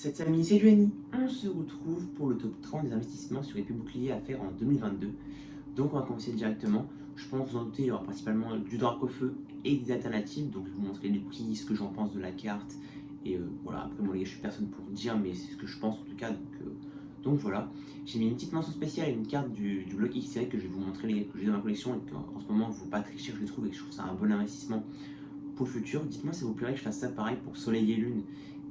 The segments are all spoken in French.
Cette amis, c'est Giovanni. On se retrouve pour le top 30 des investissements sur épée bouclier à faire en 2022. Donc on va commencer directement. Je pense que vous en doutez, il y aura principalement du drac au feu et des alternatives. Donc je vais vous montrer les prix, ce que j'en pense de la carte. Et voilà, après moi les gars, je suis personne pour dire, mais c'est ce que je pense en tout cas. Donc voilà, j'ai mis une petite mention spéciale à une carte du bloc XY que je vais vous montrer les gars, que j'ai dans ma collection et qu'en ce moment vaut pas très cher je le trouve et que je trouve ça un bon investissement pour le futur. Dites-moi si vous plairait que je fasse ça pareil pour Soleil et Lune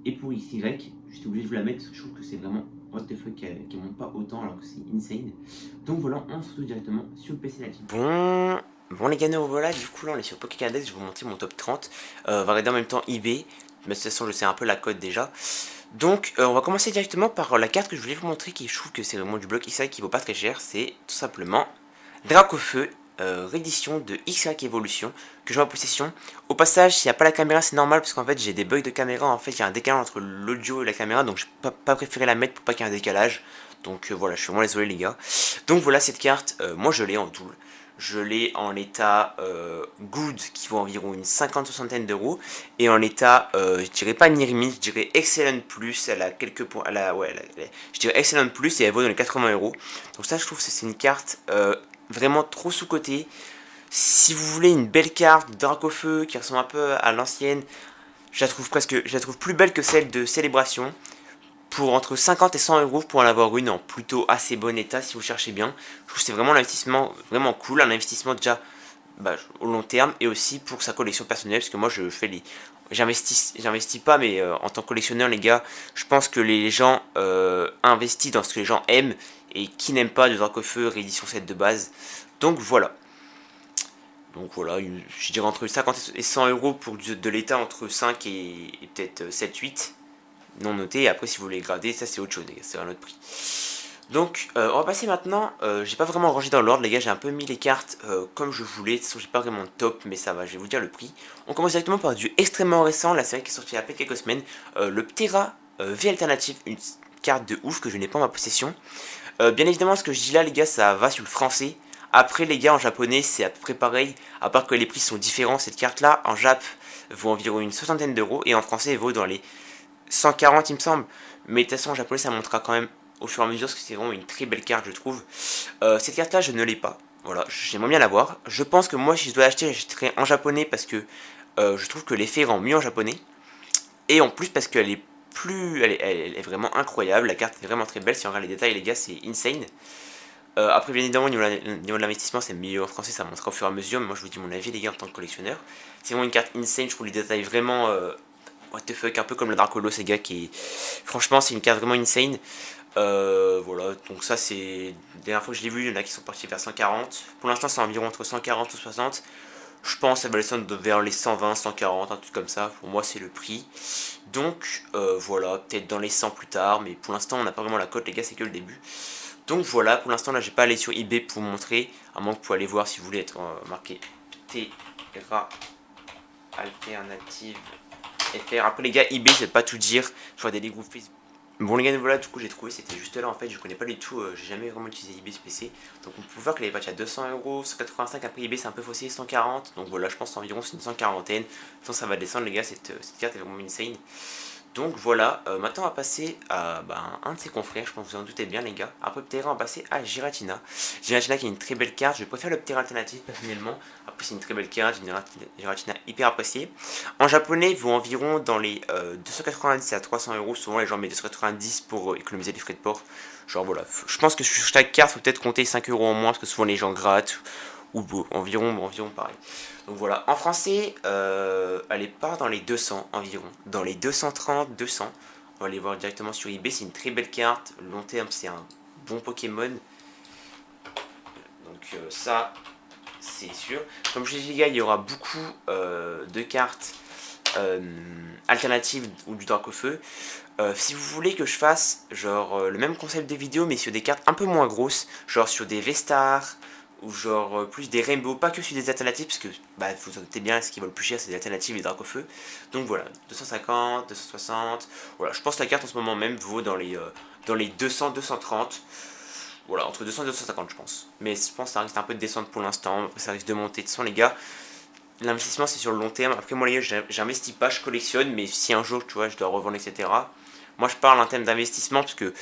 et pour XY. J'étais obligé de vous la mettre parce que je trouve que c'est vraiment what the fuck qu'elle monte pas autant alors que c'est insane. Donc voilà, on se retrouve directement sur le PC Latine. Bon les gars, nous voilà, du coup là on est sur Pokémon Index, je vais vous montrer mon top 30. On va regarder en même temps eBay, mais de toute façon je sais un peu la cote déjà. Donc on va commencer directement par la carte que je voulais vous montrer, qui je trouve que c'est vraiment du bloc XY qui vaut pas très cher. C'est tout simplement Dracofeu, réédition de XY Evolution, que j'ai en possession. Au passage, s'il n'y a pas la caméra, c'est normal, parce qu'en fait j'ai des bugs de caméra, en fait il y a un décalage entre l'audio et la caméra, donc je n'ai pas préféré la mettre pour pas qu'il y ait un décalage. Donc voilà, je suis vraiment désolé les gars. Donc voilà cette carte, moi je l'ai en double. Je l'ai en état good qui vaut environ une 50-60 d'euros. Et en état, je dirais pas Nirmi, je dirais Excellent Plus. Elle a quelques points. Je dirais Excellent Plus et elle vaut dans les 80 euros. Donc ça, je trouve que c'est une carte vraiment trop sous-cotée. Si vous voulez une belle carte Dracofeu qui ressemble un peu à l'ancienne, je la trouve plus belle que celle de Célébration. Pour entre 50 et 100 euros pour en avoir une en plutôt assez bon état si vous cherchez bien. Je trouve que c'est vraiment un investissement vraiment cool, un investissement déjà au long terme et aussi pour sa collection personnelle parce que moi je fais les j'investis pas mais en tant que collectionneur les gars, je pense que les gens investissent dans ce que les gens aiment et qui n'aiment pas de Dracofeu réédition 7 de base. Donc voilà. Donc voilà, je dirais entre 50 et 100 euros pour de l'état entre 5 et peut-être 7-8 non noté. Et après, si vous voulez grader, ça c'est autre chose, les gars, c'est un autre prix. Donc, on va passer maintenant. J'ai pas vraiment rangé dans l'ordre, les gars. J'ai un peu mis les cartes comme je voulais. De toute façon, j'ai pas vraiment de top, mais ça va. Je vais vous dire le prix. On commence directement par du extrêmement récent. La série qui est sortie il y a à peine quelques semaines. Le Ptera V Alternative, une carte de ouf que je n'ai pas en ma possession. Bien évidemment, ce que je dis là, les gars, ça va sur le français. Après, les gars, en japonais, c'est à peu près pareil. À part que les prix sont différents. Cette carte-là, en Jap, vaut environ une 60 d'euros. Et en français, elle vaut dans les 140 il me semble, mais de toute façon en japonais ça montera quand même au fur et à mesure parce que c'est vraiment une très belle carte je trouve. Cette carte là je ne l'ai pas, voilà, j'aimerais bien l'avoir. Je pense que moi si je dois l'acheter j'achèterai en japonais parce que je trouve que l'effet rend mieux en japonais. Et en plus parce qu'elle est elle est vraiment incroyable, la carte est vraiment très belle, si on regarde les détails les gars c'est insane. Après bien évidemment au niveau de l'investissement c'est mieux en français, ça montera au fur et à mesure, mais moi je vous dis mon avis les gars en tant que collectionneur. C'est vraiment une carte insane, je trouve les détails vraiment what the fuck, un peu comme la Dracolo, ces gars qui. Franchement, c'est une carte vraiment insane. Voilà, donc ça, c'est. La dernière fois que je l'ai vu, il y en a qui sont partis vers 140. Pour l'instant, c'est environ entre 140 ou 60. Je pense que ça va descendre vers les 120, 140, un truc comme ça. Pour moi, c'est le prix. Donc, voilà, peut-être dans les 100 plus tard. Mais pour l'instant, on n'a pas vraiment la cote, les gars, c'est que le début. Donc voilà, pour l'instant, là, j'ai pas allé sur eBay pour vous montrer. À moins que vous pouvez aller voir si vous voulez être marqué Ptera alternative FR. Après les gars, eBay je vais pas tout dire, je vois des groupes Facebook. Bon les gars, voilà, du coup j'ai trouvé, c'était juste là en fait, je connais pas du tout, j'ai jamais vraiment utilisé eBay ce PC. Donc on peut voir que les patchs à 200 euros, 185, après eBay c'est un peu faussé, 140. Donc voilà, je pense environ c'est une 140aine. Sinon ça va descendre les gars, cette carte est vraiment insane. Donc voilà, maintenant on va passer à un de ses confrères, je pense que vous en doutez bien les gars. Après Ptera on va passer à Giratina. Giratina qui est une très belle carte, je préfère le Ptera alternatif personnellement. Après c'est une très belle carte, Giratina hyper appréciée. En japonais il vaut environ dans les 290 à 300 euros, souvent les gens mettent 290 pour économiser les frais de port. Genre voilà, je pense que sur chaque carte faut peut-être compter 5 euros en moins parce que souvent les gens grattent. Ou environ pareil. Donc voilà, en français, elle est pas dans les 200 environ, dans les 230, 200. On va aller voir directement sur eBay, c'est une très belle carte, long terme c'est un bon Pokémon. Donc ça, c'est sûr. Comme je l'ai dit les gars, il y aura beaucoup de cartes alternatives ou du Dracofeu. Si vous voulez que je fasse genre le même concept de vidéo mais sur des cartes un peu moins grosses, genre sur des V-Stars, ou genre plus des rainbows, pas que sur des alternatives, parce que vous vous doutez bien, ce qui vaut le plus cher c'est des alternatives et des Dracofeu. Donc voilà, 250, 260, voilà, je pense que la carte en ce moment même vaut dans les 200, 230, voilà, entre 200 et 250 je pense. Mais je pense que ça risque un peu de descendre pour l'instant, après ça risque de monter. De toute façon les gars, l'investissement c'est sur le long terme, après moi les gars j'investis pas, je collectionne, mais si un jour tu vois je dois revendre etc. Moi je parle en termes d'investissement parce que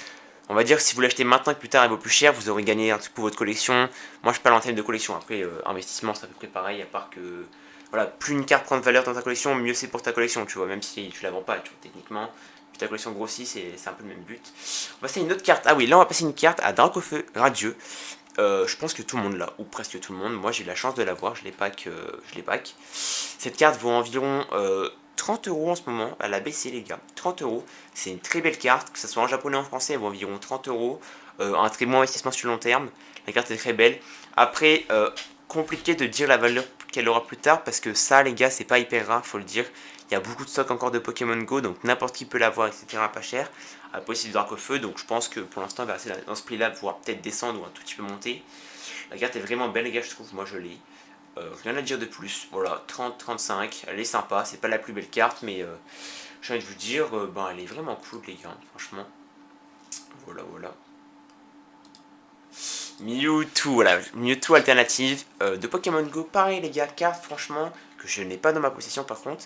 on va dire que si vous l'achetez maintenant et plus tard elle vaut plus cher, vous aurez gagné un truc pour votre collection. Moi je parle en termes de collection. Après investissement c'est à peu près pareil, à part que voilà, plus une carte prend de valeur dans ta collection, mieux c'est pour ta collection, tu vois, même si tu la vends pas, tu vois, techniquement. Puis ta collection grossit, c'est un peu le même but. On va passer à une autre carte. Ah oui, là on va passer une carte à Dracofeu Radieux. Je pense que tout le monde l'a, ou presque tout le monde. Moi j'ai eu la chance de l'avoir, je l'ai pack. Cette carte vaut environ 30 euros en ce moment. Elle a baissé les gars, 30 euros. C'est une très belle carte, que ce soit en japonais ou en français, elle vaut environ 30 euros. Un très bon investissement sur le long terme. La carte est très belle. Après, compliqué de dire la valeur qu'elle aura plus tard parce que ça les gars c'est pas hyper rare, faut le dire. Il y a beaucoup de stock encore de Pokémon Go, donc n'importe qui peut l'avoir, etc. pas cher. Après c'est du Dracofeu, donc je pense que pour l'instant elle va rester dans ce prix là, pouvoir peut-être descendre ou un tout petit peu monter. La carte est vraiment belle les gars, je trouve, moi je l'ai. Rien à dire de plus, voilà, 30-35, elle est sympa, c'est pas la plus belle carte, mais j'ai envie de vous dire, ben, elle est vraiment cool les gars, franchement. Voilà, voilà. Mewtwo, voilà, Mewtwo alternative de Pokémon Go, pareil les gars, carte franchement, que je n'ai pas dans ma possession par contre,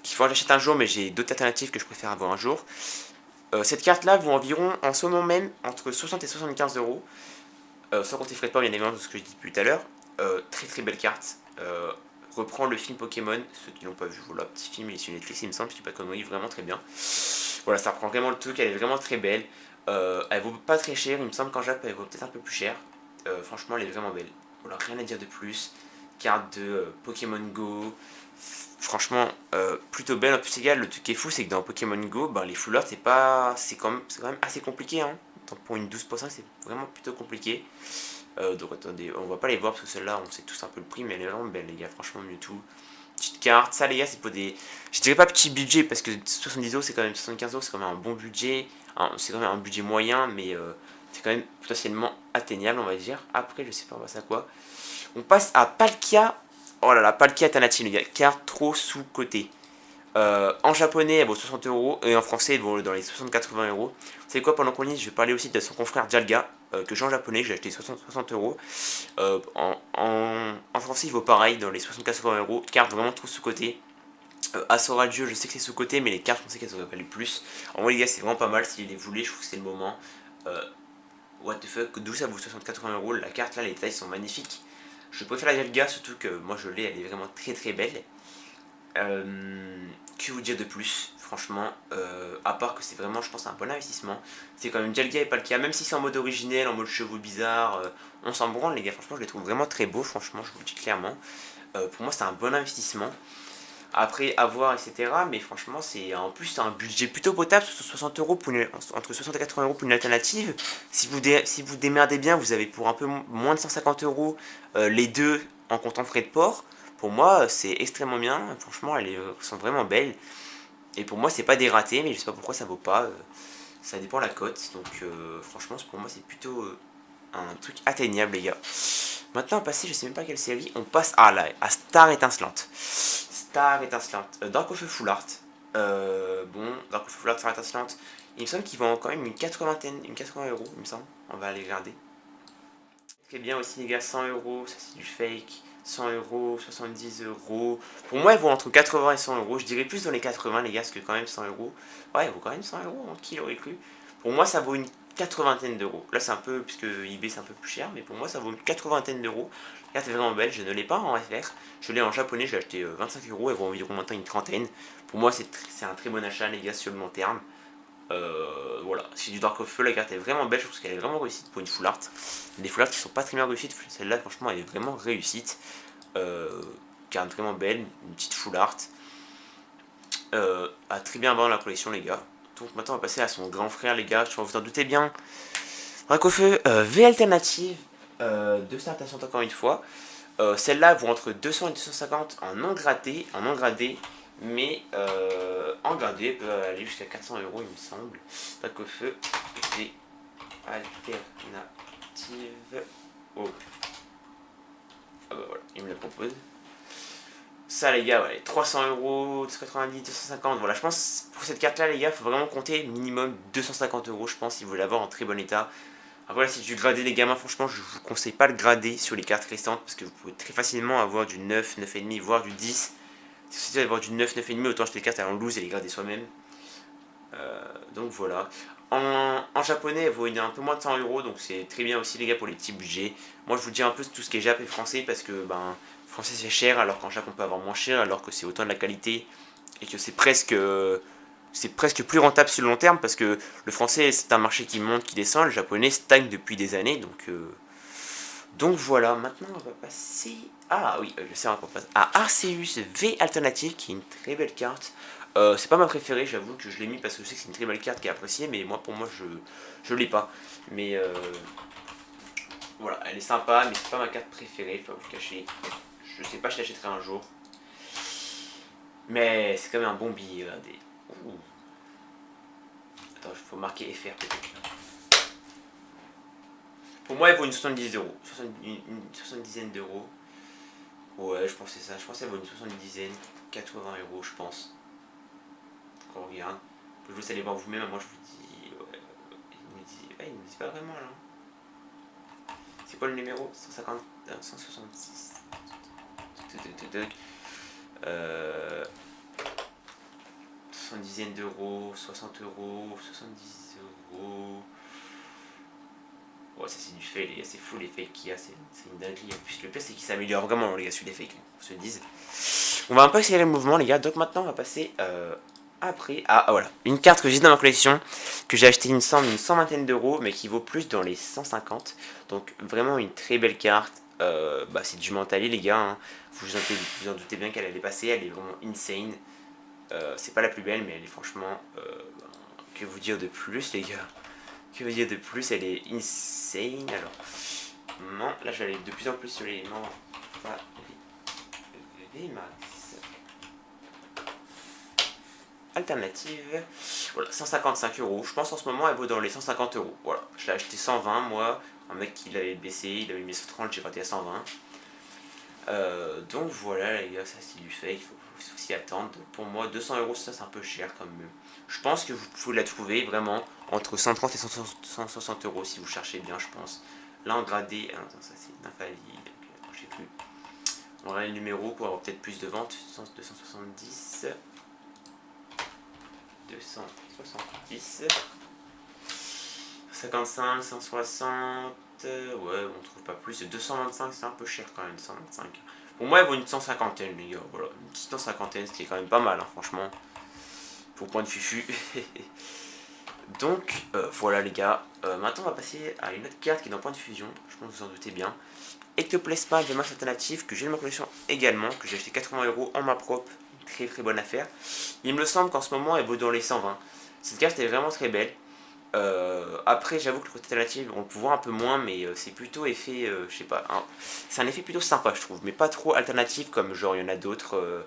qu'il faut que j'achète un jour, mais j'ai d'autres alternatives que je préfère avoir un jour. Cette carte là vaut environ en ce moment même entre 60 et 75 euros, sans compter frais de port bien évidemment, de ce que je dis depuis tout à l'heure. Très très belle carte. Reprend le film Pokémon, ceux qui l'ont pas vu, voilà, petit film, il est sur Netflix il me semble, je dis pas de conneries, vraiment très bien. Voilà, ça reprend vraiment le truc, elle est vraiment très belle. Elle vaut pas très cher, il me semble qu'en Japon elle vaut peut-être un peu plus cher. Franchement, elle est vraiment belle. Voilà, rien à dire de plus. Carte de Pokémon Go. Franchement, plutôt belle. En plus, les gars, le truc qui est fou, c'est que dans Pokémon Go, ben, les full art, c'est quand même assez compliqué. Hein. Pour une 12%, c'est vraiment plutôt compliqué. Donc attendez, on va pas les voir parce que celle-là, on sait tous un peu le prix, mais elle est vraiment belle, les gars. Franchement, Mewtwo. Petite carte, ça les gars c'est pour des... Je dirais pas petit budget parce que 70 euros c'est quand même 75 euros, c'est quand même un bon budget, c'est quand même un budget moyen mais c'est quand même potentiellement atteignable on va dire. Après je sais pas on passe à quoi. On passe à Palkia, oh là là Palkia Tanachi les gars, carte trop sous-cotée. En japonais elle vaut 60 euros et en français elle vaut dans les 60-80 euros. Vous savez quoi, pendant qu'on y est, je vais parler aussi de son confrère Dialga que j'ai en japonais, que j'ai acheté 60 euros. En français il vaut pareil dans les 60-80 euros, carte vraiment trop sous-cotée. Asura Dieu, je sais que c'est sous-côté, mais les cartes, on sait qu'elles auraient valu plus. En vrai, les gars, c'est vraiment pas mal. Si les voulez, je trouve que c'est le moment. What the fuck, d'où ça vaut 60-80 euros. La carte là, les détails sont magnifiques. Je préfère la Dialga, surtout que moi je l'ai, elle est vraiment très très belle. Que vous dire de plus, franchement, à part que c'est vraiment, je pense, un bon investissement. C'est quand même Dialga et Palkia, même si c'est en mode originel, en mode chevaux bizarres, on s'en branle, les gars. Franchement, je les trouve vraiment très beaux, franchement, je vous le dis clairement. Pour moi, c'est un bon investissement. Après, avoir, etc. Mais franchement, c'est en plus un budget plutôt potable, 60 euros pour entre 60 et 80 euros pour une alternative. Si vous démerdez bien, vous avez pour un peu moins de 150 euros les deux en comptant frais de port. Pour moi, c'est extrêmement bien. Franchement, elles sont vraiment belles. Et pour moi, c'est pas des ratés, mais je sais pas pourquoi ça vaut pas. Ça dépend de la cote. Donc, franchement, pour moi, c'est plutôt un truc atteignable, les gars. Maintenant, on passe, je sais même pas quelle série. On passe à Star Étincelante. Star Étincelante. Dracofeu Full Art. Bon, Dracofeu Full Art, Star Étincelante. Il me semble qu'ils vendent quand même une 80 euros, il me semble. On va aller regarder. Très bien aussi, les gars, 100 euros. Ça, c'est du fake. 100 euros, 70 euros. Pour moi, elles vont entre 80 et 100 euros. Je dirais plus dans les 80, les gars, parce que quand même 100 euros. Ouais, elles vaut quand même 100 euros, hein, qui l'aurait cru. Pour moi, ça vaut une 80 d'euros. Là, c'est un peu, puisque eBay c'est un peu plus cher, mais pour moi, ça vaut une 80 d'euros. La carte est vraiment belle. Je ne l'ai pas en FR. Je l'ai en japonais, je l'ai acheté 25 euros. Elle vaut environ maintenant une trentaine. Pour moi, c'est un très bon achat, les gars, sur le long terme. Voilà, c'est du Dracofeu, la carte est vraiment belle, je trouve qu'elle est vraiment réussite pour une full art. Les full art qui sont pas très bien réussites, celle-là franchement elle est vraiment réussite. Carte vraiment belle, une petite full art. À très bien vendre la collection les gars. Donc maintenant on va passer à son grand frère les gars, je pense que vous en doutez bien. Dracofeu V alternative de startation encore une fois. Celle-là vaut entre 200 et 250 en non gradé, mais en gradé elle peut aller jusqu'à 400 euros il me semble. Dracofeu V alternative. Oh. Ah bah voilà, il me le propose. Ça les gars, ouais, 300 euros, 290, 250, voilà, je pense pour cette carte là les gars, il faut vraiment compter minimum 250 euros je pense si vous voulez l'avoir en très bon état. Après là, si tu gradais les gamins, franchement je vous conseille pas de grader sur les cartes restantes parce que vous pouvez très facilement avoir du 9, 9,5 voire du 10. Si vous voulez avoir du 9, 9,5 autant acheter les cartes en loose et les grader soi-même. Donc voilà. En japonais, elle vaut un peu moins de 100 euros, donc c'est très bien aussi les gars pour les petits budgets. Moi je vous dis un peu tout ce qui est Jap et français parce que ben français c'est cher alors qu'en Jap on peut avoir moins cher alors que c'est autant de la qualité et que c'est presque plus rentable sur le long terme parce que le français c'est un marché qui monte, qui descend, le japonais stagne depuis des années donc voilà, maintenant on va passer. Ah oui, je sais qu'on passe à Arceus V Alternative qui est une très belle carte. C'est pas ma préférée, j'avoue que je l'ai mis parce que je sais que c'est une très belle carte qui est appréciée, mais moi pour moi je l'ai pas. Mais voilà, elle est sympa, mais c'est pas ma carte préférée, faut pas vous le cacher. Je sais pas, je l'achèterai un jour. Mais c'est quand même un bon billet, regardez. Ouh. Attends, il faut marquer FR peut-être. Pour moi, elle vaut une 70 euros. Une 70 d'euros. Ouais, je pense que c'est ça. Je pense qu'elle vaut une 70, 80 euros, je pense. Quand on regarde. Vous juste aller voir vous-même. Moi, je vous dis. Ouais, ils me disent pas vraiment là. C'est quoi le numéro 150, 166. 70 d'euros, 60 euros, 70 euros. Ouais, ça c'est du fake, les gars, c'est fou les fakes qu'il y a, c'est une dinguerie. En plus, le pire c'est qu'il s'améliore vraiment, les gars, sur les fakes, on se le dise. On va un peu accélérer le mouvement, les gars, donc maintenant on va passer après. Ah voilà, une carte que j'ai dans ma collection, que j'ai acheté, il me semble, une 120 d'euros, mais qui vaut plus dans les 150. Donc vraiment une très belle carte. Bah, c'est du Mentali, les gars, hein. Vous en doutez bien qu'elle allait passer, elle est vraiment insane. C'est pas la plus belle, mais elle est franchement. Que vous dire de plus, les gars? Que vous dire de plus? Elle est insane. Alors, non, là je vais aller de plus en plus sur les éléments. VMAX. Alternative. Voilà, 155 euros. Je pense en ce moment elle vaut dans les 150 euros. Voilà, je l'ai acheté 120 moi. Un mec qui l'avait baissé, il avait mis 130, j'ai raté à 120. Donc voilà les gars, ça c'est du fake, faut s'y attendre. Pour moi 200 euros ça c'est un peu cher quand même. Je pense que vous pouvez la trouver vraiment entre 130 et 160 euros si vous cherchez bien je pense. Là en gradé, ah non, ça c'est invalide, je sais plus. On va le numéro pour avoir peut-être plus de ventes. 270 270 55, 160. Ouais, on trouve pas plus. 225, c'est un peu cher quand même, 125. Pour moi, elle vaut une 150, les gars. Voilà, une petite 150, ce qui est quand même pas mal, hein, franchement. Pour point de fufu. Donc, voilà, les gars. Maintenant, on va passer à une autre carte qui est dans point de fusion. Je pense que vous en doutez bien. Ectoplasma de masse alternative, que j'ai dans ma collection également, que j'ai acheté 80 euros en main propre. Une très très bonne affaire. Il me semble qu'en ce moment, elle vaut dans les 120. Cette carte est vraiment très belle. Après, j'avoue que le côté alternatif, on peut voir un peu moins, mais c'est plutôt effet, je sais pas, hein, c'est un effet plutôt sympa, je trouve, mais pas trop alternatif comme genre il y en a d'autres,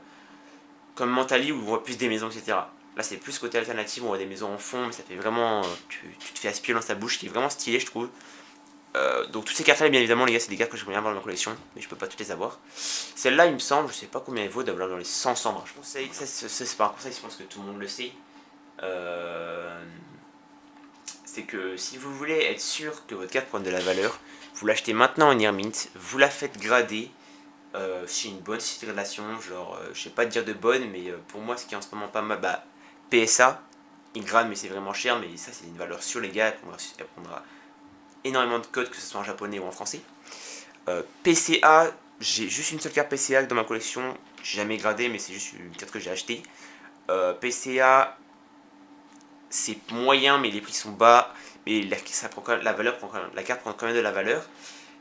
comme Mentally où on voit plus des maisons, etc. Là, c'est plus côté alternatif, on voit des maisons en fond, mais ça fait vraiment, tu te fais aspirer dans sa bouche, qui est vraiment stylé, je trouve. Donc toutes ces cartes-là, bien évidemment, les gars, c'est des cartes que j'aimerais bien avoir dans ma collection, mais je peux pas toutes les avoir. Celle-là, il me semble, je sais pas combien elle vaut, d'avoir dans les 100 bras. Je conseille, ça c'est pas un conseil, je pense que tout le monde le sait. C'est que si vous voulez être sûr que votre carte prenne de la valeur, vous l'achetez maintenant en Earmint, vous la faites grader chez une bonne société de gradation, genre, je sais pas te dire de bonne, mais pour moi, ce qui est en ce moment pas mal, bah, PSA, il grade, mais c'est vraiment cher, mais ça, c'est une valeur sûre, les gars, elle prendra énormément de codes, que ce soit en japonais ou en français. PCA, j'ai juste une seule carte PCA dans ma collection, j'ai jamais gradé, mais c'est juste une carte que j'ai achetée. PCA, c'est moyen, mais les prix sont bas, mais la carte prend quand même de la valeur.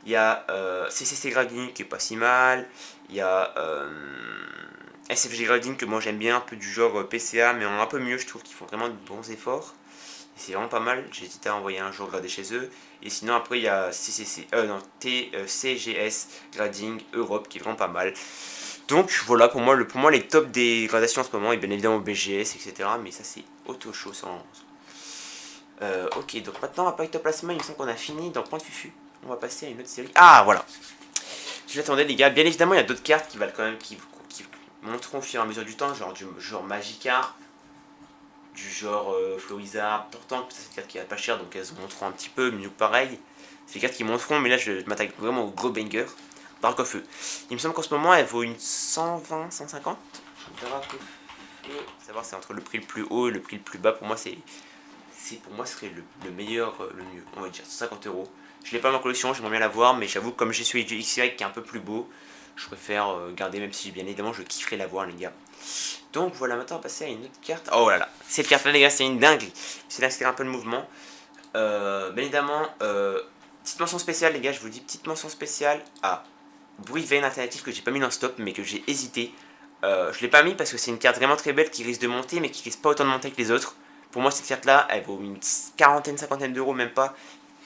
Il y a CCC Grading qui est pas si mal, il y a SFG Grading que moi j'aime bien, un peu du genre PCA, mais un peu mieux, je trouve qu'ils font vraiment de bons efforts. Et c'est vraiment pas mal, j'ai hésité à envoyer un jour grader chez eux. Et sinon après il y a TCGS Grading Europe qui est vraiment pas mal. Donc voilà, pour moi les tops des gradations en ce moment, et bien évidemment BGS, etc. Mais ça c'est auto show sans. Ok, donc maintenant on va pas Ectoplasma, il me semble qu'on a fini dans Point de Fufu. On va passer à une autre série. Ah voilà. Je l'attendais les gars, bien évidemment il y a d'autres cartes qui valent quand même, qui monteront au fur et à mesure du temps, genre du genre Magikarp, du genre Florizard, pourtant ça c'est des cartes qui valent pas cher donc elles monteront un petit peu, Mew pareil. C'est des cartes qui monteront, mais là je m'attaque vraiment au gros banger. Dark of Feu. Il me semble qu'en ce moment elle vaut une 120, 150. Dark of savoir c'est entre le prix le plus haut et le prix le plus bas. Pour moi, pour moi ce serait le meilleur, le mieux. On va dire 150 euros. Je l'ai pas dans ma collection, j'aimerais bien l'avoir, mais j'avoue que comme j'ai celui du XY qui est un peu plus beau, je préfère garder, même si bien évidemment je kifferais l'avoir, les gars. Donc voilà, maintenant on va passer à une autre carte. Oh là là, cette carte là, les gars, c'est une dinguerie. C'est d'accélérer un peu le mouvement. Bien évidemment, petite mention spéciale, les gars, je vous dis petite mention spéciale à Bruit Vein alternatif que j'ai pas mis dans le stop, mais que j'ai hésité. Je l'ai pas mis parce que c'est une carte vraiment très belle qui risque de monter, mais qui risque pas autant de monter que les autres. Pour moi, cette carte là, elle vaut une quarantaine, cinquantaine d'euros, même pas.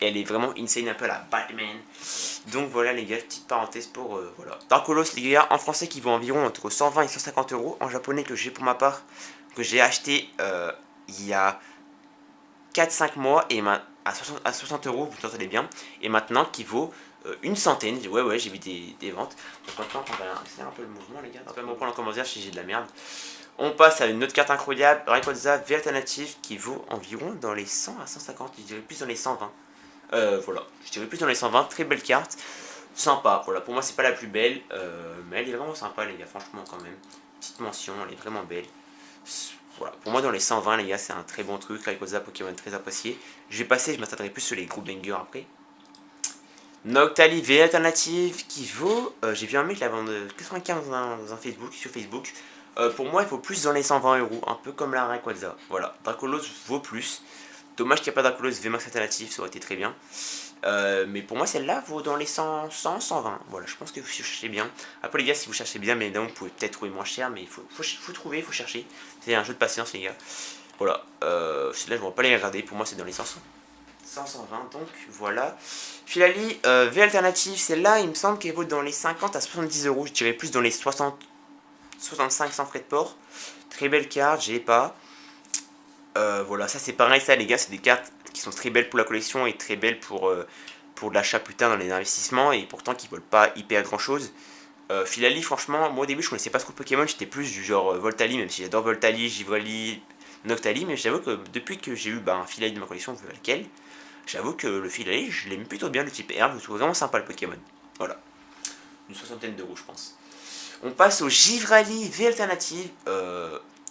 Et elle est vraiment insane, un peu à la Batman. Donc voilà, les gars, petite parenthèse pour voilà. Darkolos, les gars, en français qui vaut environ entre 120 et 150 euros. En japonais, que j'ai pour ma part, que j'ai acheté il y a 4-5 mois et à 60 euros, vous entendez bien. Et maintenant, qui vaut une centaine. Ouais, j'ai vu des ventes. Donc maintenant, on va accélérer un peu le mouvement, les gars. On va me reprendre en commentaire si j'ai de la merde. On passe à une autre carte incroyable, Rayquaza V alternative qui vaut environ dans les 100 à 150, je dirais plus dans les 120. Voilà, je dirais plus dans les 120, très belle carte, sympa. Voilà, pour moi c'est pas la plus belle, mais elle est vraiment sympa, les gars, franchement quand même. Petite mention, elle est vraiment belle. Voilà, pour moi dans les 120, les gars, c'est un très bon truc. Rayquaza, Pokémon très apprécié. Je vais passer, je m'attarderai plus sur les groupes bangers après. Noctali V alternative qui vaut, j'ai vu un mec la vendre 95 dans un Facebook, sur Facebook. Pour moi, il vaut plus dans les 120 euros, un peu comme la Rayquaza. Voilà, Dracolos vaut plus. Dommage qu'il n'y a pas Dracolos VMAX alternatif, ça aurait été très bien. Mais pour moi, celle-là vaut dans les 100, 120. Voilà, je pense que vous cherchez bien. Après, les gars, si vous cherchez bien, mais évidemment, vous pouvez peut-être trouver moins cher, mais il faut trouver, il faut chercher. C'est un jeu de patience, les gars. Voilà, celle-là, je ne vais pas les regarder. Pour moi, c'est dans les 100, 120, donc voilà. Filali V alternative, celle-là, il me semble qu'elle vaut dans les 50 à 70 euros. Je dirais plus dans les 60. 65 sans frais de port. Très belle carte, j'ai pas. Voilà, ça c'est pareil, ça les gars, c'est des cartes qui sont très belles pour la collection et très belles pour l'achat plus tard dans les investissements et pourtant qui ne volent pas hyper grand chose. Filali, franchement, moi au début je connaissais pas trop Pokémon, j'étais plus du genre Voltali, même si j'adore Voltali, Givrali, Noctali, mais j'avoue que depuis que j'ai eu un Filali de ma collection, vous lequel, j'avoue que le Filali, je l'aime plutôt bien, le type herbe, je le trouve vraiment sympa le Pokémon. Voilà, une soixantaine d'euros je pense. On passe au Givrali V alternative.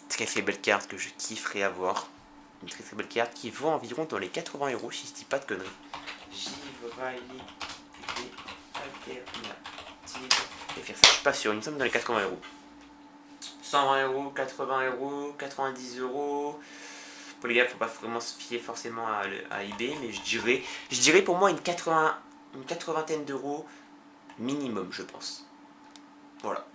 Très belle carte que je kifferais avoir. Une très belle carte qui vaut environ dans les 80 euros si je dis pas de conneries. Givrali V alternative. Je vais faire ça, je suis pas sûr, il me semble dans les 80 euros. 120 euros, 80 euros, 90 euros. Pour les gars, faut pas vraiment se fier forcément à eBay, mais je dirais pour moi une 80aine d'euros minimum, je pense. Voilà.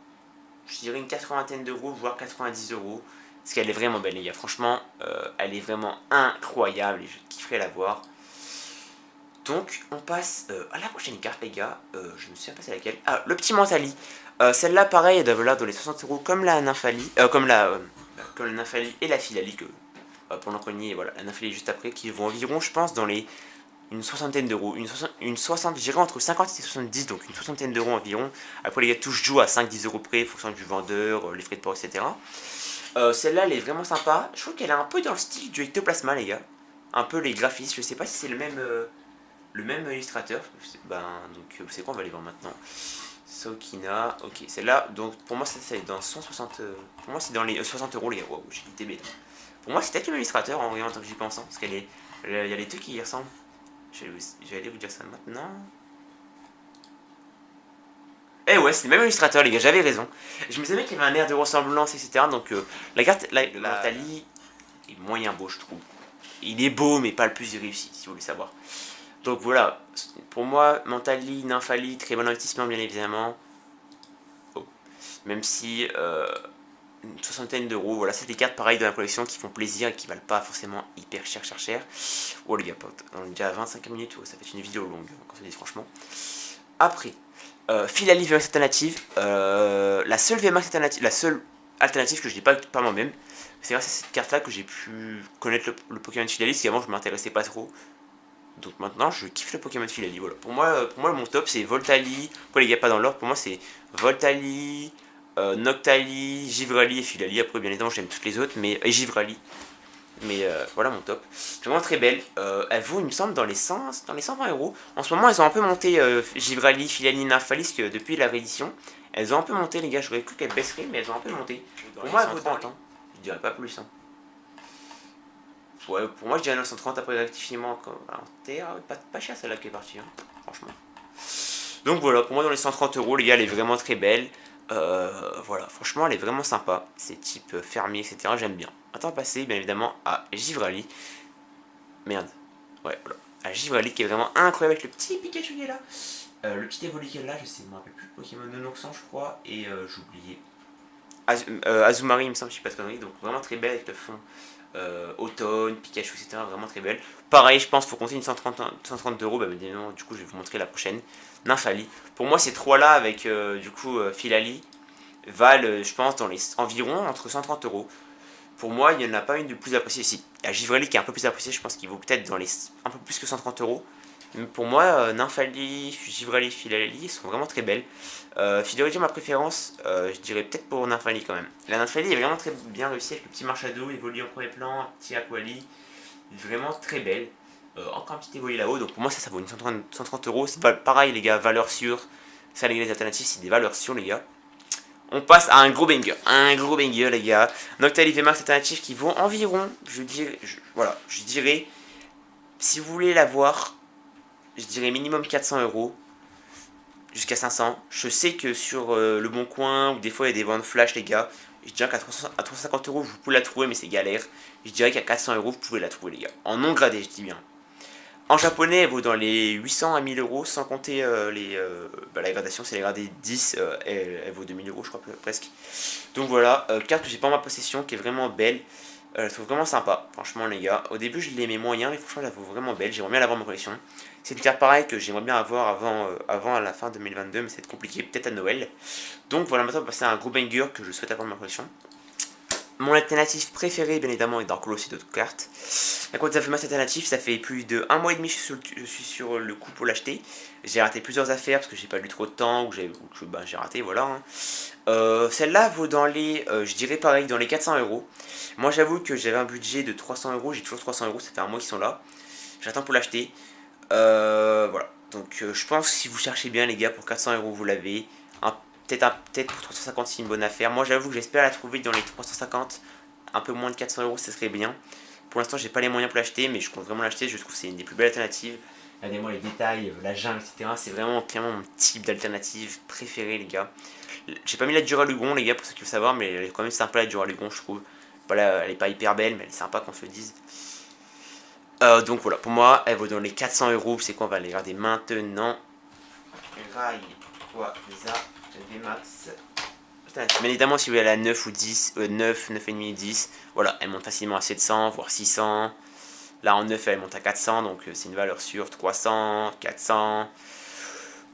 Je dirais une 80aine d'euros, voire 90 euros. Parce qu'elle est vraiment belle, les gars. Franchement, elle est vraiment incroyable et je kifferais la voir. Donc, on passe à la prochaine carte, les gars. Je me souviens pas c'est laquelle. Ah, le petit Mentali. Celle-là, pareil, elle doit valoir dans les 60 euros comme la Nymphali. Comme la Nymphali et la Filali. Que, pour l'encoigner, voilà, la Nymphali juste après. Qui vont environ, je pense, dans les une soixantaine d'euros. Je dirais entre 50 et 70, donc une soixantaine d'euros environ. Après, les gars, tout se joue à 5-10 euros près, en fonction du vendeur, les frais de port, etc. Celle-là, elle est vraiment sympa. Je trouve qu'elle est un peu dans le style du Ectoplasma, les gars. Un peu les graphismes. Je sais pas si c'est le même illustrateur. Donc, c'est quoi, on va les voir maintenant. Saokina. Ok, celle-là, donc pour moi, c'est dans 160. Pour moi, c'est dans les 60 euros, les gars. Waouh, j'ai été bête. Pour moi, c'est peut-être le même illustrateur, en tant que j'y pense. Parce qu'il y a les deux qui y ressemblent. Je vais aller vous dire ça maintenant. Eh ouais, c'est le même illustrateur, les gars, j'avais raison. Je me disais qu'il y avait un air de ressemblance, etc. Donc la carte, la Mentali est moyen beau, je trouve. Il est beau, mais pas le plus réussi, si vous voulez savoir. Donc voilà, pour moi, Mentali, Nymphali, très bon investissement, bien évidemment. Oh. Même si une soixantaine d'euros, voilà, c'est des cartes pareilles de la collection qui font plaisir et qui valent pas forcément hyper cher. Oh les gars, on est déjà à 25 minutes, oh, ça fait une vidéo longue, quand on dit franchement. Après, Filali VMAX alternative, la seule VMAX alternative, la seule alternative que je n'ai pas par moi-même, c'est grâce à cette carte là que j'ai pu connaître le Pokémon Filali, parce qu'avant je m'intéressais pas trop. Donc maintenant je kiffe le Pokémon Filali, voilà. Pour moi mon top c'est Voltali, pourquoi les gars pas dans l'ordre, pour moi c'est Voltali, Noctali, Givrali et Filali, après bien évidemment j'aime toutes les autres, mais et Givrali. Mais voilà mon top. C'est vraiment très belle. Elle vaut, il me semble, dans les 120 euros. En ce moment, elles ont un peu monté Givrali, Filali, Nymphali, parce que depuis la réédition, elles ont un peu monté, les gars. J'aurais cru qu'elles baisseraient, mais elles ont un peu monté. Pour moi, elles vaut 30 ans. Je dirais pas plus. Hein. Ouais, pour moi, je dirais 930 après rectifiement. Pas cher celle-là qui est partie, hein, franchement. Donc voilà, pour moi, dans les 130 euros, les gars, elle est vraiment très belle. Voilà, franchement, elle est vraiment sympa. C'est type fermier, etc. J'aime bien. Attends, passer, bien évidemment, à Givrali. Merde. Ouais, voilà. À Givrali, qui est vraiment incroyable avec le petit Pikachu qui est là. Le petit Evoli qui est là, je sais, je me rappelle plus le Pokémon de Noxan, je crois. Et j'ai oublié. Azumari, il me semble, je sais pas de conneries. Donc vraiment très belle avec le fond automne, Pikachu, etc. Vraiment très belle. Pareil, je pense qu'il faut compter une 130 euros. Bah, évidemment, du coup, je vais vous montrer la prochaine. Nymphali. Pour moi, ces trois-là, avec du coup Filali, valent, je pense, dans les environ entre 130 euros. Pour moi, il n'y en a pas une de plus appréciée. Si, il y a Givrali qui est un peu plus appréciée, je pense qu'il vaut peut-être dans les un peu plus que 130 euros. Mais pour moi, Nymphali, Givrali, Filali sont vraiment très belles. Fidélité, ma préférence, je dirais peut-être pour Nymphali quand même. La Nymphali est vraiment très bien réussie avec le petit Marshado, évolue en premier plan, un petit Aquali, vraiment très belle. Encore un petit évolué là-haut, donc pour moi ça vaut une 130 euros. C'est pareil les gars, valeur sûre. Ça les alternatives, c'est des valeurs sûres les gars. On passe à un gros banger les gars. Noctali et Max alternatifs qui vont environ, voilà, je dirais, si vous voulez l'avoir, je dirais minimum 400 euros jusqu'à 500. Je sais que sur le Bon Coin, ou des fois il y a des ventes flash les gars, je dirais qu'à 350 euros vous pouvez la trouver mais c'est galère. Je dirais qu'à 400 euros vous pouvez la trouver les gars. En non gradé je dis bien. En japonais elle vaut dans les 800 à 1000 euros sans compter la gradation, c'est les gradés 10, elle vaut 2000 euros je crois presque. Donc voilà, carte que j'ai pas en ma possession qui est vraiment belle. Je la trouve vraiment sympa, franchement les gars. Au début je l'aimais moyen, mais franchement elle vaut vraiment belle. J'aimerais bien l'avoir dans ma collection. C'est une carte pareille que j'aimerais bien avoir avant à la fin 2022, mais c'est compliqué, peut-être à Noël. Donc voilà, maintenant on va passer à un gros banger que je souhaite avoir dans ma collection. Mon alternative préférée, bien évidemment, est dans Call aussi d'autres cartes. La quoi ça fait ma alternative, ça fait plus de 1 mois et demi que je suis sur le coup pour l'acheter. J'ai raté plusieurs affaires parce que j'ai pas eu trop de temps ou j'ai raté, voilà. Hein. Celle-là vaut dans les, je dirais pareil, dans les 400 euros. Moi j'avoue que j'avais un budget de 300 euros, j'ai toujours 300 euros, ça fait un mois qu'ils sont là. J'attends pour l'acheter. Voilà. Donc je pense que si vous cherchez bien les gars, pour 400 euros vous l'avez. Peut-être pour 350 c'est une bonne affaire. Moi j'avoue que j'espère la trouver dans les 350. Un peu moins de 400 euros, ça serait bien. Pour l'instant j'ai pas les moyens pour l'acheter, mais je compte vraiment l'acheter. Je trouve que c'est une des plus belles alternatives. Regardez-moi les détails, la jungle, etc. C'est vraiment clairement mon type d'alternative préférée les gars. J'ai pas mis la Duralugon les gars pour ceux qui veulent savoir, mais elle est quand même sympa la Duralugon je trouve. Voilà, elle est pas hyper belle, mais elle est sympa qu'on se le dise. Donc voilà, pour moi, elle vaut dans les 400 euros. C'est quoi, on va les regarder maintenant. Rail, quoi, ça, VMAX. Bien évidemment, si vous voulez aller à 9 ou 10, 9, 9,5 et 10, voilà, elle monte facilement à 700, voire 600. Là, en 9, elle monte à 400, donc c'est une valeur sûre. 300, 400.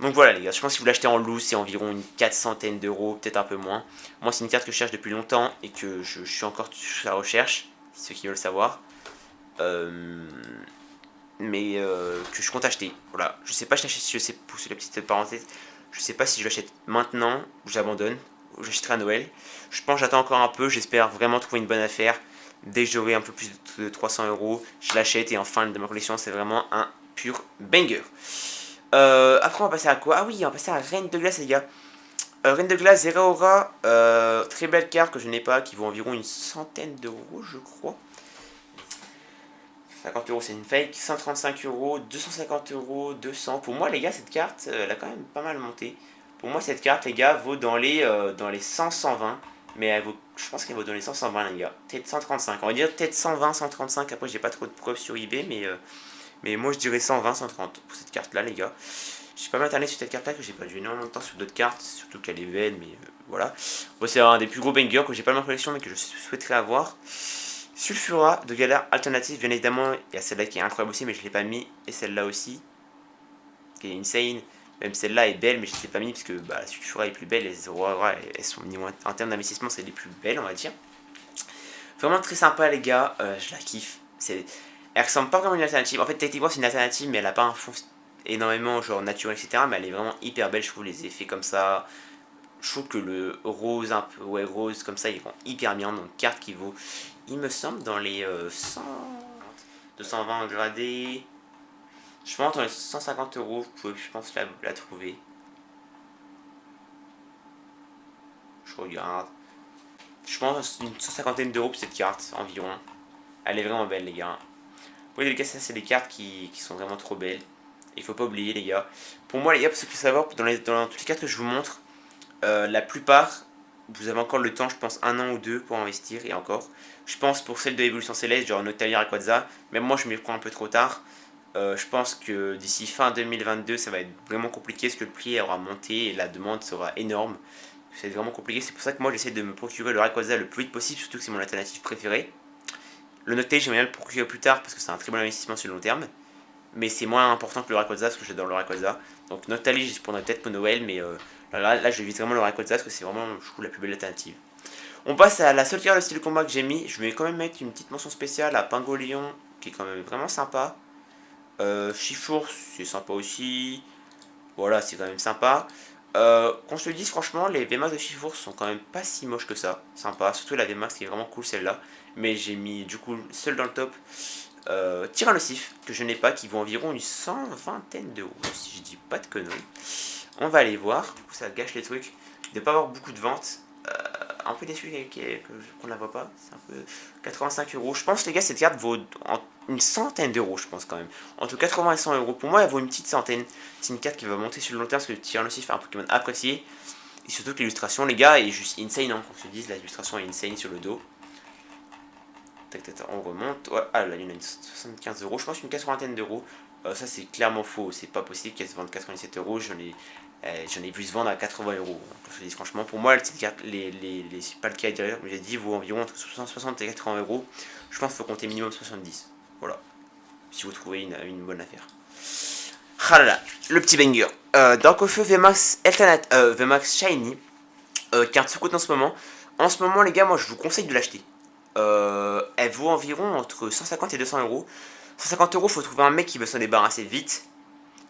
Donc voilà, les gars, je pense que si vous l'achetez en loose, c'est environ une 400aine d'euros, peut-être un peu moins. Moi, c'est une carte que je cherche depuis longtemps et que je suis encore sur la recherche, ceux qui veulent savoir. Mais que je compte acheter. Voilà, je sais pas, je sais, pour la petite parenthèse, je sais pas si je l'achète maintenant ou j'abandonne, ou j'achèterai à Noël. Je pense que j'attends encore un peu, j'espère vraiment trouver une bonne affaire. Dès que j'aurai un peu plus de 300 euros, je l'achète et enfin de ma collection, c'est vraiment un pur banger. Après, on va passer à quoi? Ah oui, on va passer à Reine de Glace, les gars. Reine de Glace, Zeraora, très belle carte que je n'ai pas, qui vaut environ une centaine d'euros, je crois. 50 euros c'est une fake, 135 euros, 250 euros, 200. Pour moi les gars cette carte elle a quand même pas mal monté. Pour moi cette carte les gars vaut dans les 100, 120. Mais elle vaut, je pense qu'elle vaut dans les 100, 120 les gars. Peut-être 135, on va dire peut-être 120, 135. Après j'ai pas trop de preuves sur eBay mais moi je dirais 120, 130 pour cette carte là les gars. Je suis pas mal internet sur cette carte là que j'ai pas vu énormément de temps sur d'autres cartes. Surtout qu'elle est belle mais voilà. Bon, c'est un des plus gros bangers que j'ai pas dans ma collection mais que je souhaiterais avoir. Sulfura de galère alternative, bien évidemment, il y a celle-là qui est incroyable aussi, mais je ne l'ai pas mis, et celle-là aussi, qui est insane. Même celle-là est belle, mais je ne l'ai pas mis parce que la Sulfura est plus belle, les Aurora, elles sont niveau en termes d'investissement, c'est les plus belles, on va dire. Vraiment très sympa, les gars, je la kiffe. Elle ressemble pas vraiment à une alternative. En fait, techniquement, c'est une alternative, mais elle n'a pas un fond énormément genre naturel, etc. Mais elle est vraiment hyper belle, je trouve, les effets comme ça. Je trouve que le rose, un peu, ouais, rose comme ça, il rend hyper bien. Donc, carte qui vaut, il me semble, dans les 100, 220 gradés. Je pense dans les 150 euros, vous pouvez, je pense, la trouver. Je regarde. Je pense une 150aine d'euros pour cette carte environ. Elle est vraiment belle les gars. Oui les gars, ça c'est des cartes qui sont vraiment trop belles. Il faut pas oublier les gars. Pour moi les gars, parce qu'il faut savoir, dans toutes les cartes que je vous montre, la plupart, vous avez encore le temps, je pense 1 an ou 2 pour investir, et encore. Je pense pour celle de Évolution Céleste, genre Noctavia Rayquaza, même moi je m'y prends un peu trop tard. Je pense que d'ici fin 2022, ça va être vraiment compliqué parce que le prix aura monté et la demande sera énorme. C'est vraiment compliqué, c'est pour ça que moi j'essaie de me procurer le Rayquaza le plus vite possible, surtout que c'est mon alternative préférée. Le Noctavia, j'aimerais bien le procurer plus tard parce que c'est un très bon investissement sur le long terme. Mais c'est moins important que le Rayquaza parce que j'adore le Rayquaza. Donc Noctali, je prendrais peut-être pour Noël, mais là je vise vraiment le Rayquaza parce que c'est vraiment, je trouve, la plus belle alternative. On passe à la seule carte de style combat que j'ai mis. Je vais quand même mettre une petite mention spéciale à Pingolion, qui est quand même vraiment sympa. Chifours, c'est sympa aussi. Voilà, c'est quand même sympa. Qu'on se le dise, franchement, les VMAX de Chifours sont quand même pas si moches que ça. Sympa, surtout la VMAX qui est vraiment cool celle-là. Mais j'ai mis du coup seul dans le top Tyrannosif, que je n'ai pas, qui vaut environ une 120aine d'euros, si je dis pas de conneries. On va aller voir, du coup ça gâche les trucs, de pas avoir beaucoup de ventes. Un peu déçu qu'on la voit pas, c'est un peu 85 euros. Je pense les gars, cette carte vaut une centaine d'euros, je pense quand même. Entre 80 et 100 euros, pour moi elle vaut une petite centaine. C'est une carte qui va monter sur le long terme parce que Tyrannosif est un Pokémon apprécié. Et surtout que l'illustration, les gars, est juste insane, hein, qu'on se dise, l'illustration est insane sur le dos. On remonte. Ouais, ah là, il y en a une 75 euros. Je pense une 80aine d'euros. Ça, c'est clairement faux. C'est pas possible qu'elle se vende 97 euros. J'en ai vu se vendre à 80 euros. Je te dis franchement, pour moi, les pas le cas derrière, comme j'ai dit, vaut environ entre 60 et 80 euros. Je pense qu'il faut compter minimum 70. Voilà. Si vous trouvez une bonne affaire. Ah là là, le petit banger. Dark of Feu VMAX VMAX Shiny. Carte sous-cote en ce moment. En ce moment, les gars, moi, je vous conseille de l'acheter. Elle vaut environ entre 150 et 200 euros. 150 euros, faut trouver un mec qui veut s'en débarrasser vite.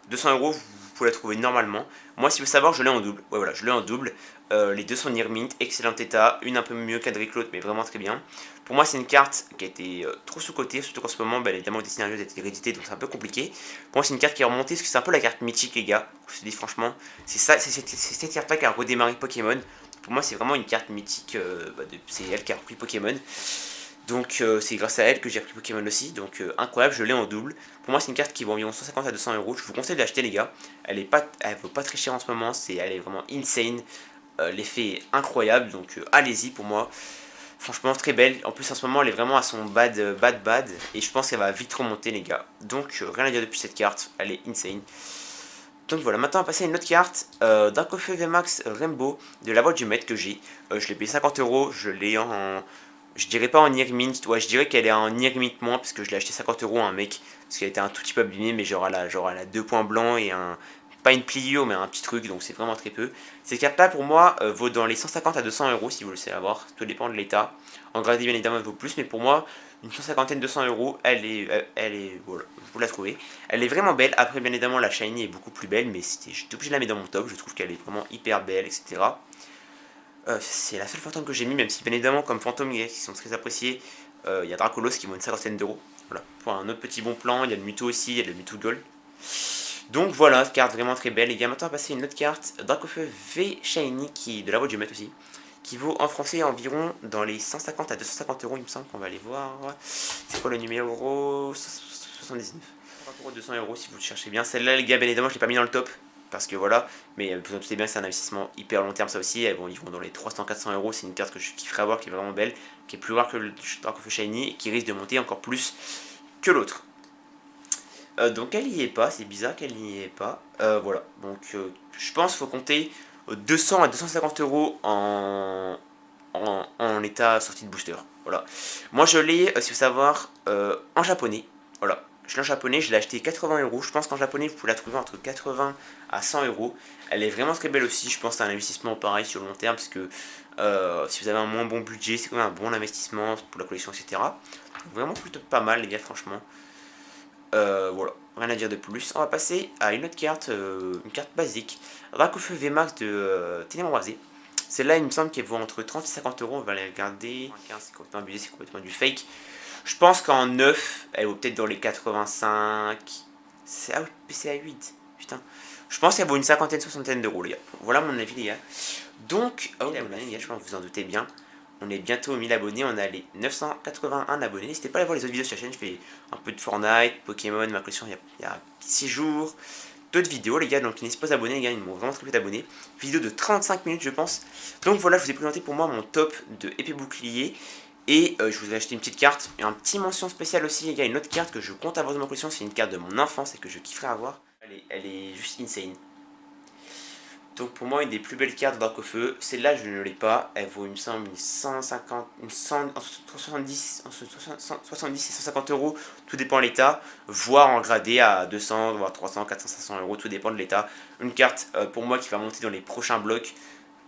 200 euros, vous pouvez la trouver normalement. Moi, si vous voulez savoir, je l'ai en double. Ouais, voilà, je l'ai en double. Les deux sont near mint, excellent état. Une un peu mieux qu'Adriclote, mais vraiment très bien. Pour moi, c'est une carte qui a été trop sous-cotée, surtout qu'en ce moment, elle est évidemment des scénarios d'être hérédité, donc c'est un peu compliqué. Pour moi, c'est une carte qui est remontée, parce que c'est un peu la carte mythique, les gars. Je te dis franchement, c'est cette carte-là qui a redémarré Pokémon. Pour moi, c'est vraiment une carte mythique. C'est elle qui a repris Pokémon. Donc c'est grâce à elle que j'ai repris Pokémon aussi, donc incroyable, je l'ai en double. Pour moi c'est une carte qui vaut environ 150 à 200 euros, je vous conseille de l'acheter les gars. Elle vaut pas très cher en ce moment, elle est vraiment insane. L'effet est incroyable, donc allez-y pour moi. Franchement très belle, en plus en ce moment elle est vraiment à son bad, et je pense qu'elle va vite remonter les gars. Donc rien à dire depuis cette carte, elle est insane. Donc voilà, maintenant on va passer à une autre carte, Dark of VMAX Rainbow de la boîte du maître que j'ai. Je l'ai payé 50 euros, je l'ai en... Je dirais pas en near mint, ouais, je dirais qu'elle est en near mint moins, parce que je l'ai acheté 50 euros à un mec, parce qu'elle était un tout petit peu abîmée, mais genre elle a deux points blancs et un... Pas une pliure, mais un petit truc, donc c'est vraiment très peu. Cette carte-là, pour moi, vaut dans les 150 à 200 euros, si vous le savez avoir, tout dépend de l'état. En gradé, bien évidemment, elle vaut plus, mais pour moi, une 150aine, 200 euros, voilà, vous la trouvez. Elle est vraiment belle, après, bien évidemment, la Shiny est beaucoup plus belle, mais j'étais obligé de la mettre dans mon top, je trouve qu'elle est vraiment hyper belle, etc. C'est la seule fantôme que j'ai mis, même si bien évidemment comme fantômes qui sont très appréciés, il y a Dracolos qui vaut une 50aine d'euros. Voilà, pour un autre petit bon plan, il y a le Muto aussi, il y a le Muto Gold. Donc voilà, carte vraiment très belle. Les gars, maintenant on va passer à une autre carte, Dracofeu V Shiny, qui de la voie du maître aussi, qui vaut en français environ dans les 150 à 250 euros, il me semble qu'on va aller voir. C'est quoi le numéro 79. 50 euros, 200 euros si vous le cherchez bien. Celle-là, les gars, bien évidemment, je l'ai pas mis dans le top. Parce que voilà, mais vous en doutez bien, c'est un investissement hyper long terme ça aussi. Ils vont dans les 300-400 euros. C'est une carte que je kifferais avoir, qui est vraiment belle, qui est plus rare que le Dracofeu Shiny et qui risque de monter encore plus que l'autre. Donc elle y est pas, c'est bizarre qu'elle n'y est pas. Voilà, donc je pense qu'il faut compter 200 à 250 euros en état sortie de booster. Voilà. Moi je l'ai, si vous savoir, en japonais. Voilà. Je l'ai en japonais, je l'ai acheté 80 euros. Je pense qu'en japonais, vous pouvez la trouver entre 80 à 100 euros. Elle est vraiment très belle aussi. Je pense que c'est un investissement pareil sur le long terme. Parce que si vous avez un moins bon budget, c'est quand même un bon investissement pour la collection, etc. Donc, vraiment plutôt pas mal, les gars, franchement. Voilà, rien à dire de plus. On va passer à une autre carte, une carte basique. Dracofeu VMAX de Ténèbres Embrasées. Celle-là, il me semble qu'elle vaut entre 30 et 50 euros. On va aller regarder. C'est complètement abusé, c'est complètement du fake. Je pense qu'en 9, elle vaut peut-être dans les 85. C'est à 8. Putain. Je pense qu'elle vaut une cinquantaine, soixantaine d'euros, les gars. Voilà mon avis, les gars. Donc, oh, les gars, je pense que vous en doutez bien. On est bientôt aux 1000 abonnés, on a les 981 abonnés. N'hésitez pas à aller voir les autres vidéos sur la chaîne, je fais un peu de Fortnite, Pokémon, ma collection il y a 6 jours. D'autres vidéos les gars, donc n'hésitez pas à vous abonner les gars, ils m'ont vraiment très peu d'abonnés. Vidéo de 35 minutes je pense. Donc voilà, je vous ai présenté pour moi mon top de épée bouclier. Et je vous ai acheté une petite carte, et un petit mention spéciale aussi les gars, une autre carte que je compte avoir dans ma collection, c'est une carte de mon enfance et que je kifferais avoir. Elle est juste insane. Donc pour moi une des plus belles cartes de Dark of Feu, celle-là je ne l'ai pas, elle vaut il me semble une 150, une 100, entre 70 et 150 euros, tout dépend de l'état, voire en gradé à 200, voire 300, 400, 500 euros, tout dépend de l'état. Une carte pour moi qui va monter dans les prochains blocs,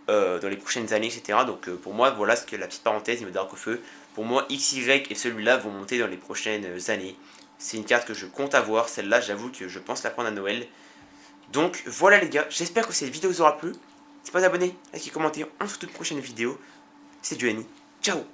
dans les prochaines années, etc. Donc pour moi voilà ce que la petite parenthèse niveau Dark of Feu. Pour moi XY et celui-là vont monter dans les prochaines années. C'est une carte que je compte avoir, celle-là j'avoue que je pense la prendre à Noël. Donc voilà les gars, j'espère que cette vidéo vous aura plu. Si pas abonné, likez, commentez, on se retrouve dans une prochaine vidéo. C'est Duani, ciao.